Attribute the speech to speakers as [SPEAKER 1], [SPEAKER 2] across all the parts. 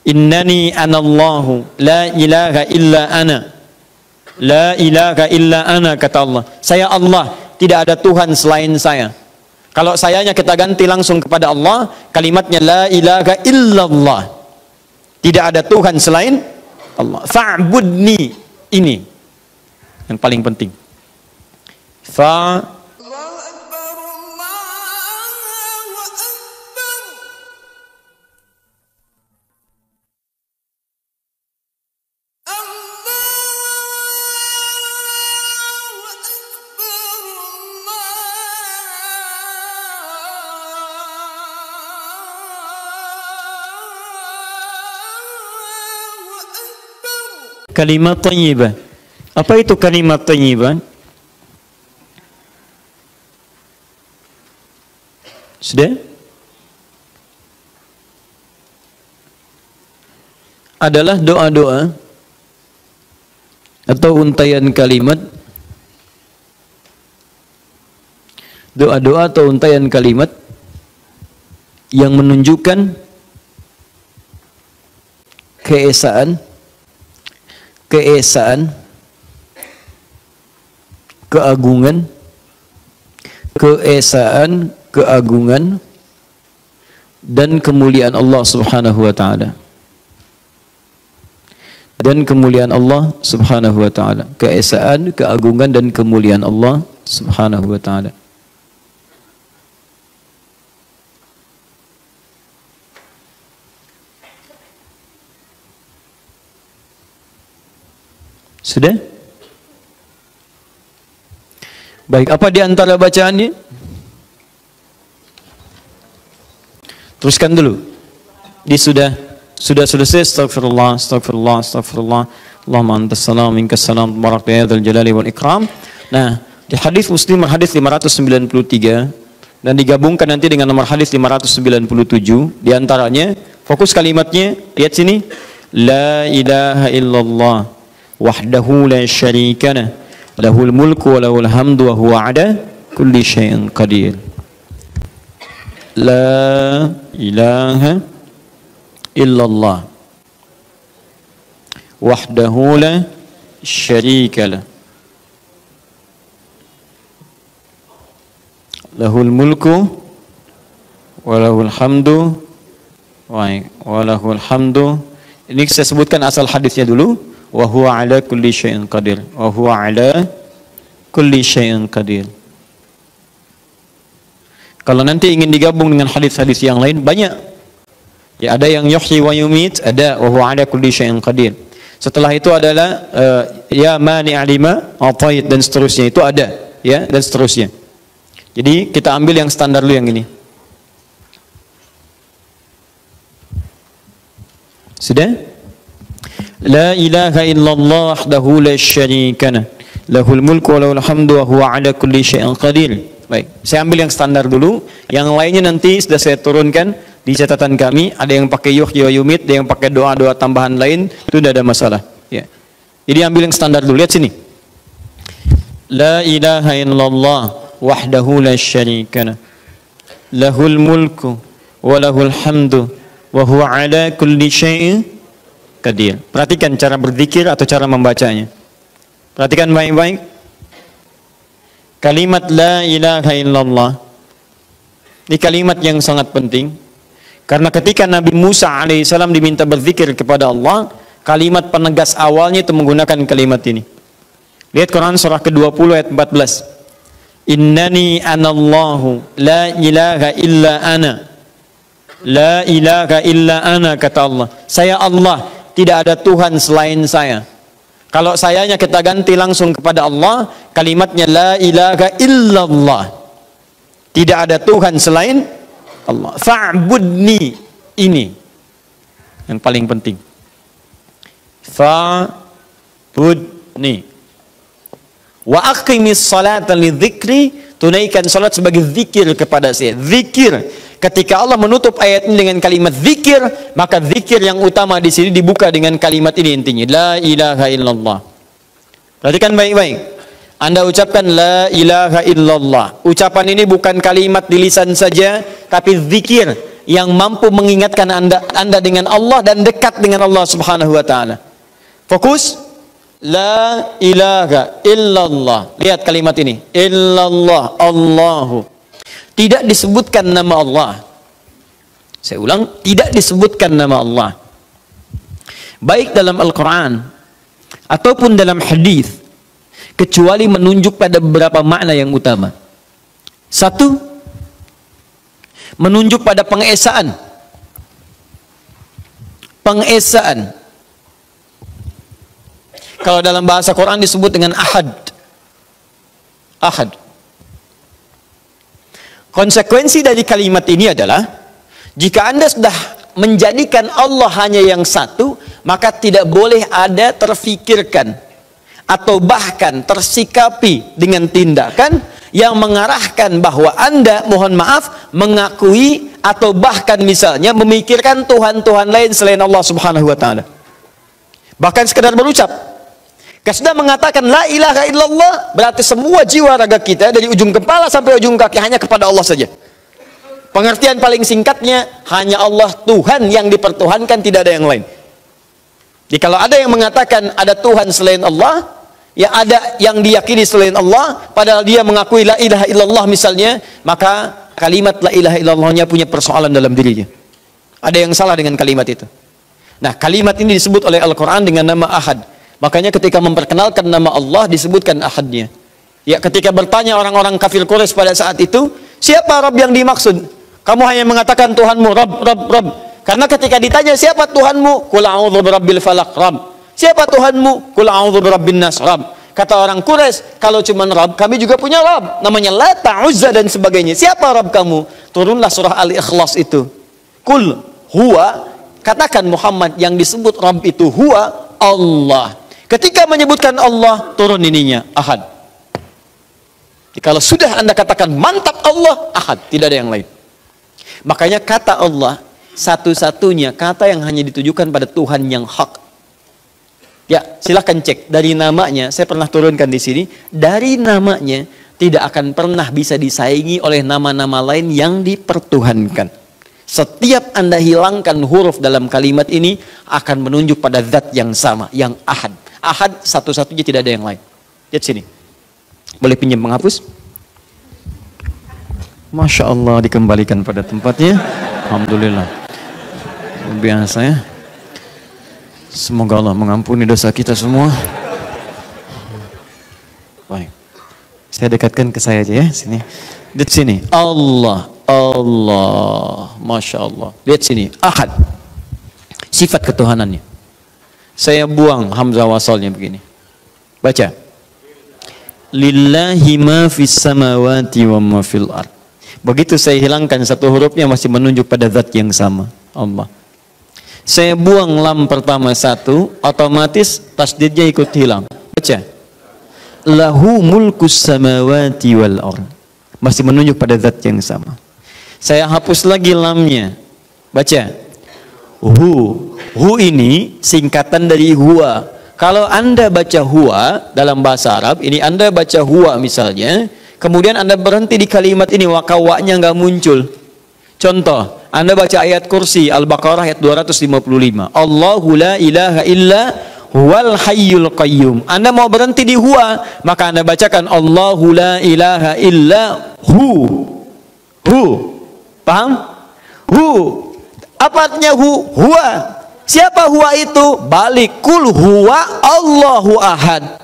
[SPEAKER 1] Innani anallahu la ilaha illa ana. La ilaha illa ana, kata Allah. Saya Allah, tidak ada Tuhan selain saya. Kalau sayanya kita ganti langsung kepada Allah, kalimatnya la ilaha illallah. Tidak ada Tuhan selain Allah. Fa'budni, ini yang paling penting. Kalimat thayyibah. Apa itu kalimat thayyibah? Sudah? Adalah doa-doa atau untaian kalimat, doa-doa atau untaian kalimat yang menunjukkan keesaan, keagungan, keagungan dan kemuliaan Allah Subhanahu wa taala. Dan kemuliaan Allah Subhanahu wa taala. Keesaan, keagungan dan kemuliaan Allah Subhanahu wa taala. Sudah? Baik, apa di antara bacaannya? Teruskan dulu. Sudah selesai. Astagfirullah, astagfirullah, astagfirullah. Allahumma antas salam, minkas salam, tabarak ya dzal jalali wal ikram. Nah, di hadis Muslim hadis 593 dan digabungkan nanti dengan nomor hadis 597, di antaranya fokus kalimatnya, lihat sini. La ilaha illallah wahdahu la syarika lah, lahul mulku wa lahul hamdu wa huwa ala kulli syai'in qadir. La ilaha illallah wahdahu la syarika lah, lahul mulku wa lahul hamdu wa lahul hamdu. Ini saya sebutkan asal hadisnya dulu. Wa huwa ala kulli syai'in qadir. Wa huwa ala kulli syai'in qadir. Kalau nanti ingin digabung dengan hadis-hadis yang lain, banyak. Ya, ada yang yuhyi wa yumit, ada wa huwa ala kulli syai'in qadir. Setelah itu adalah ya mani'a lima atait, dan seterusnya, itu ada, ya, dan seterusnya. Jadi kita ambil yang standar dulu yang ini. Sudah? La ilaha illallah wahdahu la syarika lah, lahul mulku wa lahul hamdu wa huwa ala kulli syai'in qadir. Baik, saya ambil yang standar dulu. Yang lainnya nanti sudah saya turunkan di catatan kami. Ada yang pakai yuhyi wa yumit, ada yang pakai doa-doa tambahan lain, itu tidak ada masalah, ya. Jadi ambil yang standar dulu. Lihat sini. La ilaha illallah wahdahu la syarika lah, lahul mulku wa lahul hamdu wa huwa ala kulli syai'in qadir. Perhatikan cara berzikir atau cara membacanya. Perhatikan baik-baik. Kalimat la ilaha illallah ini kalimat yang sangat penting, karena ketika Nabi Musa alaihissalam diminta berzikir kepada Allah, kalimat penegas awalnya itu menggunakan kalimat ini. Lihat Quran surah ke-20 ayat 14. Innani anallahu la ilaha illa ana. La ilaha illa ana, kata Allah. Saya Allah, tidak ada Tuhan selain saya. Kalau sayanya kita ganti langsung kepada Allah, kalimatnya la ilaha illallah. Tidak ada Tuhan selain Allah. Fa'budni, ini yang paling penting. Fa'budni. Wa aqimis salata lidzikri, tunaikan salat sebagai zikir kepada saya. Zikir. Ketika Allah menutup ayat ini dengan kalimat zikir, maka zikir yang utama di sini dibuka dengan kalimat ini intinya. La ilaha illallah. Perhatikan baik-baik. Anda ucapkan la ilaha illallah. Ucapan ini bukan kalimat di lisan saja, tapi zikir yang mampu mengingatkan Anda dengan Allah dan dekat dengan Allah Subhanahu wa taala. Fokus. La ilaha illallah. Lihat kalimat ini. Illallah, Allahu. Tidak disebutkan nama Allah. Saya ulang, tidak disebutkan nama Allah. Baik dalam Al-Quran ataupun dalam hadis, kecuali menunjuk pada beberapa makna yang utama. Satu, menunjuk pada pengesaan. Pengesaan. Kalau dalam bahasa Quran disebut dengan ahad. Ahad. Konsekuensi dari kalimat ini adalah, jika Anda sudah menjadikan Allah hanya yang satu, maka tidak boleh ada terfikirkan atau bahkan tersikapi dengan tindakan yang mengarahkan bahwa Anda, mohon maaf, mengakui atau bahkan misalnya memikirkan Tuhan-Tuhan lain selain Allah Subhanahu wa taala. Bahkan sekedar berucap. Sudah mengatakan la ilaha illallah, berarti semua jiwa raga kita dari ujung kepala sampai ujung kaki hanya kepada Allah saja. Pengertian paling singkatnya, hanya Allah Tuhan yang dipertuhankan, tidak ada yang lain. Jadi kalau ada yang mengatakan ada Tuhan selain Allah, ya ada yang diyakini selain Allah, padahal dia mengakui la ilaha illallah misalnya, maka kalimat la ilaha illallahnya punya persoalan dalam dirinya. Ada yang salah dengan kalimat itu. Nah, kalimat ini disebut oleh Al-Quran dengan nama ahad. Makanya ketika memperkenalkan nama Allah disebutkan ahadnya. Ya, ketika bertanya orang-orang kafir Quraisy pada saat itu, siapa Rabb yang dimaksud? Kamu hanya mengatakan Tuhanmu Rabb, Rabb, Rabb. Karena ketika ditanya siapa Tuhanmu? Qul a'udzu birabbil falaq, Rabb. Siapa Tuhanmu? Qul a'udzu birabbin nas, Rabb. Kata orang Quraisy, kalau cuma Rabb, kami juga punya Rabb, namanya Lata, Uzza dan sebagainya. Siapa Rabb kamu? Turunlah surah Al-Ikhlas itu. Qul huwa, katakan Muhammad, yang disebut Rabb itu huwa Allah. Ketika menyebutkan Allah, turun ininya, ahad. Jadi kalau sudah Anda katakan mantap Allah, ahad, tidak ada yang lain. Makanya kata Allah satu-satunya kata yang hanya ditujukan pada Tuhan yang hak. Ya, silahkan cek dari namanya. Saya pernah turunkan di sini. Dari namanya tidak akan pernah bisa disaingi oleh nama-nama lain yang dipertuhankan. Setiap Anda hilangkan huruf dalam kalimat ini akan menunjuk pada zat yang sama, yang ahad. Ahad satu-satunya, tidak ada yang lain. Lihat sini. Boleh pinjam penghapus? Masya Allah, dikembalikan pada tempatnya. Alhamdulillah. Luar biasa ya. Semoga Allah mengampuni dosa kita semua. Baik. Saya dekatkan ke saya aja ya. Sini. Lihat sini. Allah. Allah. Masya Allah. Lihat sini. Ahad. Sifat ketuhanannya. Saya buang hamzah wasalnya begini. Baca. Lillahi ma fis samawati wa ma fil ard. Begitu saya hilangkan satu hurufnya masih menunjuk pada zat yang sama, Allah. Saya buang lam pertama satu, otomatis tasdidnya ikut hilang. Baca. Lahu mulkus samawati wal ard. Masih menunjuk pada zat yang sama. Saya hapus lagi lamnya. Baca. Hu ini singkatan dari huwa. Kalau Anda baca huwa dalam bahasa Arab, ini Anda baca huwa misalnya, kemudian Anda berhenti di kalimat ini, wakawaknya nggak muncul. Contoh, Anda baca ayat kursi Al-Baqarah ayat 255. Allahu la ilaha illa huwal hayyul qayyum. Anda mau berhenti di huwa, maka Anda bacakan Allahu la ilaha illa hu. Paham? Hu. Apa artinya hu? Huwa. Siapa huwa itu? Balik. Kul huwa Allahu ahad.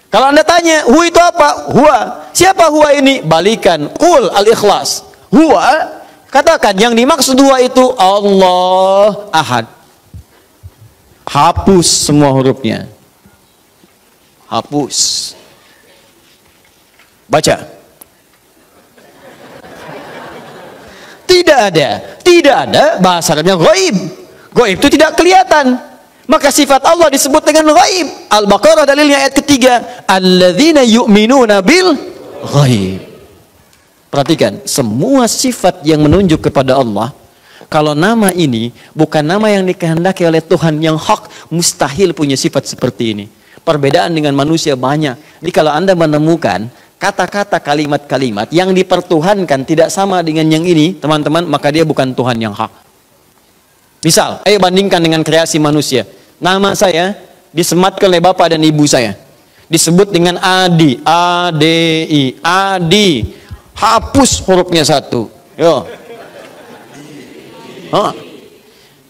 [SPEAKER 1] Kalau Anda tanya, hu itu apa? Huwa. Siapa huwa ini? Balikan. Kul al-ikhlas. Huwa. Katakan, yang dimaksud huwa itu Allah ahad. Hapus semua hurufnya. Hapus. Baca. Tidak ada bahasa Arabnya ghaib. Ghaib itu tidak kelihatan. Maka sifat Allah disebut dengan ghaib. Al-Baqarah dalilnya ayat ketiga. Alladzina yu'minuna bil ghaib. Perhatikan, semua sifat yang menunjuk kepada Allah, kalau nama ini bukan nama yang dikehendaki oleh Tuhan yang hak, mustahil punya sifat seperti ini. Perbedaan dengan manusia banyak. Jadi kalau Anda menemukan kata-kata kalimat-kalimat yang dipertuhankan tidak sama dengan yang ini, teman-teman, maka dia bukan Tuhan yang hak. Misal, ayo bandingkan dengan kreasi manusia. Nama saya disematkan oleh bapak dan ibu saya. Disebut dengan Adi, A-D-I, Adi. Hapus hurufnya satu. Yo.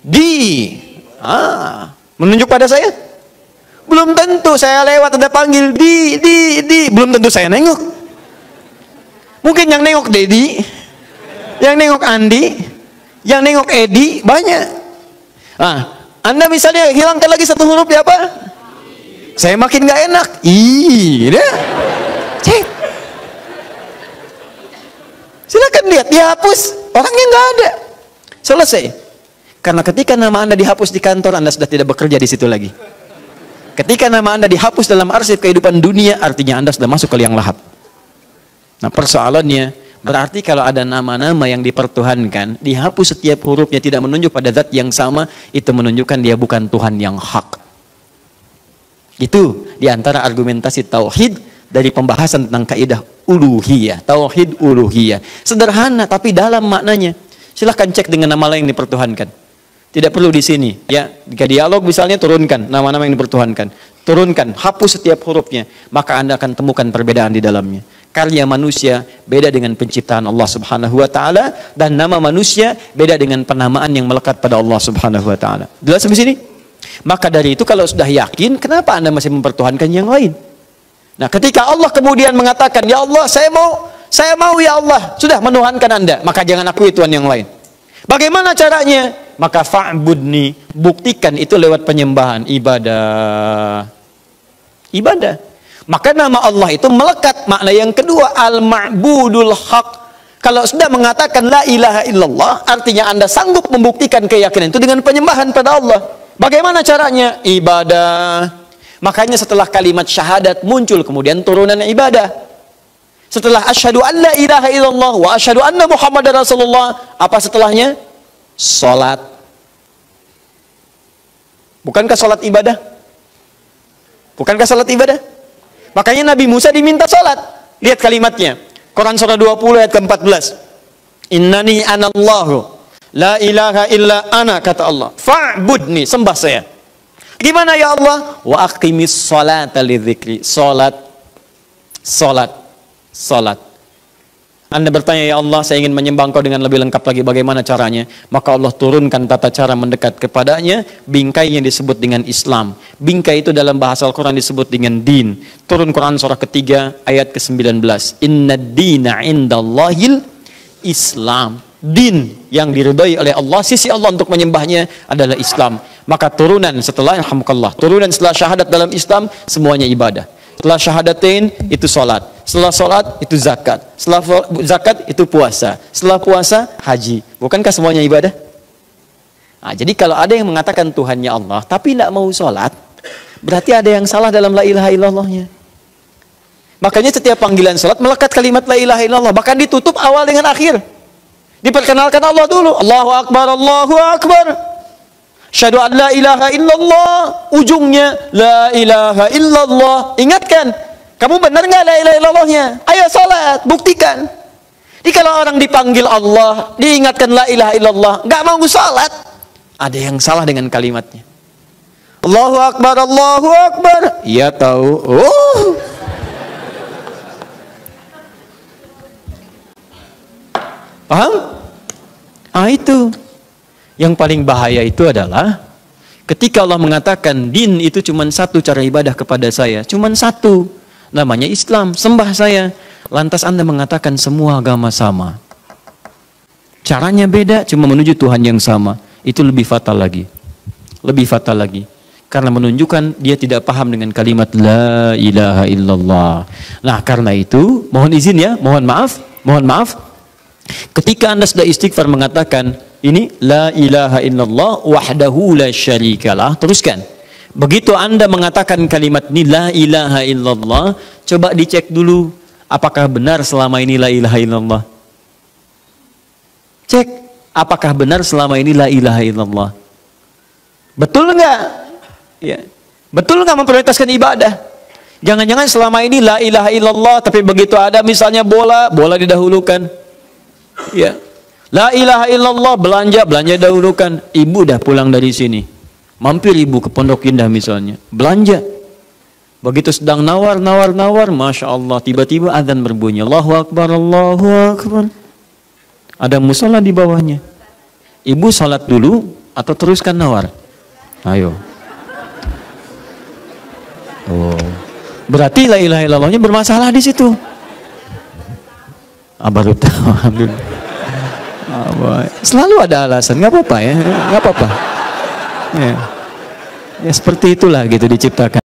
[SPEAKER 1] Di. Menunjuk pada saya? Belum tentu. Saya lewat ada panggil di. Belum tentu saya nengok. Mungkin yang nengok Dedi, yang nengok Andi, yang nengok Edi, banyak. Anda misalnya hilangkan lagi satu huruf di apa? Saya makin gak enak. Dah. Cek. Silakan lihat, dihapus. Orangnya nggak ada. Selesai. Karena ketika nama Anda dihapus di kantor, Anda sudah tidak bekerja di situ lagi. Ketika nama Anda dihapus dalam arsip kehidupan dunia, artinya Anda sudah masuk ke liang lahat. Nah, persoalannya, berarti kalau ada nama-nama yang dipertuhankan, dihapus setiap hurufnya tidak menunjuk pada zat yang sama, itu menunjukkan dia bukan Tuhan yang hak. Itu diantara argumentasi tauhid dari pembahasan tentang kaidah uluhiyah, tauhid uluhiyah. Sederhana tapi dalam maknanya. Silahkan cek dengan nama lain yang dipertuhankan. Tidak perlu di sini, ya. Jika dialog misalnya turunkan nama-nama yang dipertuhankan, turunkan, hapus setiap hurufnya, maka Anda akan temukan perbedaan di dalamnya. Karya manusia beda dengan penciptaan Allah Subhanahu wa taala, dan nama manusia beda dengan penamaan yang melekat pada Allah Subhanahu wa taala. Jelas sampai sini? Maka dari itu kalau sudah yakin, kenapa Anda masih mempertuhankan yang lain? Nah, ketika Allah kemudian mengatakan, "Ya Allah, saya mau ya Allah," sudah menuhankan Anda, maka jangan akui Tuhan yang lain. Bagaimana caranya? Maka fa'budni, buktikan itu lewat penyembahan, ibadah. Ibadah. Maka nama Allah itu melekat makna yang kedua, al-ma'budul haq. Kalau sudah mengatakan la ilaha illallah, artinya Anda sanggup membuktikan keyakinan itu dengan penyembahan pada Allah. Bagaimana caranya? Ibadah. Makanya setelah kalimat syahadat muncul kemudian turunan ibadah. Setelah asyhadu an la ilaha illallah wa asyhadu anna muhammadar rasulullah, apa setelahnya? Salat. Bukankah salat ibadah? Bukankah salat ibadah? Makanya Nabi Musa diminta salat. Lihat kalimatnya. Quran surah 20 ayat ke-14. Innani anallahu la ilaha illa ana, kata Allah. Fa'budni, sembah saya. Gimana ya Allah? Wa aqimis salata lidzikri. Salat. Salat. Salat. Anda bertanya, ya Allah, saya ingin menyembah Engkau dengan lebih lengkap lagi, bagaimana caranya? Maka Allah turunkan tata cara mendekat kepadanya, bingkai yang disebut dengan Islam. Bingkai itu dalam bahasa Al-Quran disebut dengan din. Turun Quran surah ketiga ayat ke-19. Inna dina indallahil Islam. Din yang diridhai oleh Allah, sisi Allah untuk menyembahnya adalah Islam. Maka turunan setelah, alhamdulillah, turunan setelah syahadat dalam Islam, semuanya ibadah. Setelah syahadatain itu salat, setelah salat itu zakat, setelah zakat itu puasa, setelah puasa haji. Bukankah semuanya ibadah? Nah, jadi kalau ada yang mengatakan Tuhannya Allah tapi tidak mau salat, berarti ada yang salah dalam la ilaha illallahnya. Makanya setiap panggilan salat melekat kalimat la ilaha illallah, bahkan ditutup awal dengan akhir. Diperkenalkan Allah dulu, Allahu akbar, Allahu akbar. Syahadu an la ilaha illallah, ujungnya la ilaha illallah. Ingatkan, kamu benar nggak la ilaha illallahnya? Ayo salat, buktikan. Jadi kalau orang dipanggil Allah, diingatkan la ilaha illallah, nggak mau salat, ada yang salah dengan kalimatnya. Allahu akbar, Allahu akbar. Iya tahu. Oh. Paham? Itu. Yang paling bahaya itu adalah ketika Allah mengatakan din itu cuma satu cara ibadah kepada saya, cuma satu, namanya Islam, sembah saya. Lantas Anda mengatakan semua agama sama, caranya beda, cuma menuju Tuhan yang sama. Itu lebih fatal lagi, lebih fatal lagi, karena menunjukkan dia tidak paham dengan kalimat la ilaha illallah. Nah, karena itu mohon izin ya, mohon maaf, ketika Anda sudah istighfar mengatakan ini la ilaha illallah wahdahu la syarikalah, teruskan. Begitu Anda mengatakan kalimat ini la ilaha illallah, coba dicek dulu apakah benar selama ini la ilaha illallah. Cek apakah benar selama ini la ilaha illallah. Betul enggak? Ya. Betul enggak memprioritaskan ibadah? Jangan-jangan selama ini la ilaha illallah, tapi begitu ada misalnya bola didahulukan. Ya. La ilaha illallah, belanja dahulukan. Ibu dah pulang dari sini. Mampir ibu ke Pondok Indah misalnya. Belanja. Begitu sedang nawar, Masya Allah, tiba-tiba azan berbunyi. Allahu Akbar, Allahu Akbar. Ada musola di bawahnya. Ibu salat dulu atau teruskan nawar? Ayo. Oh. Berarti la ilaha illallahnya bermasalah di situ. Baru tahu, alhamdulillah. Selalu ada alasan, nggak apa-apa ya, nggak apa-apa. Ya. Ya seperti itulah gitu diciptakan.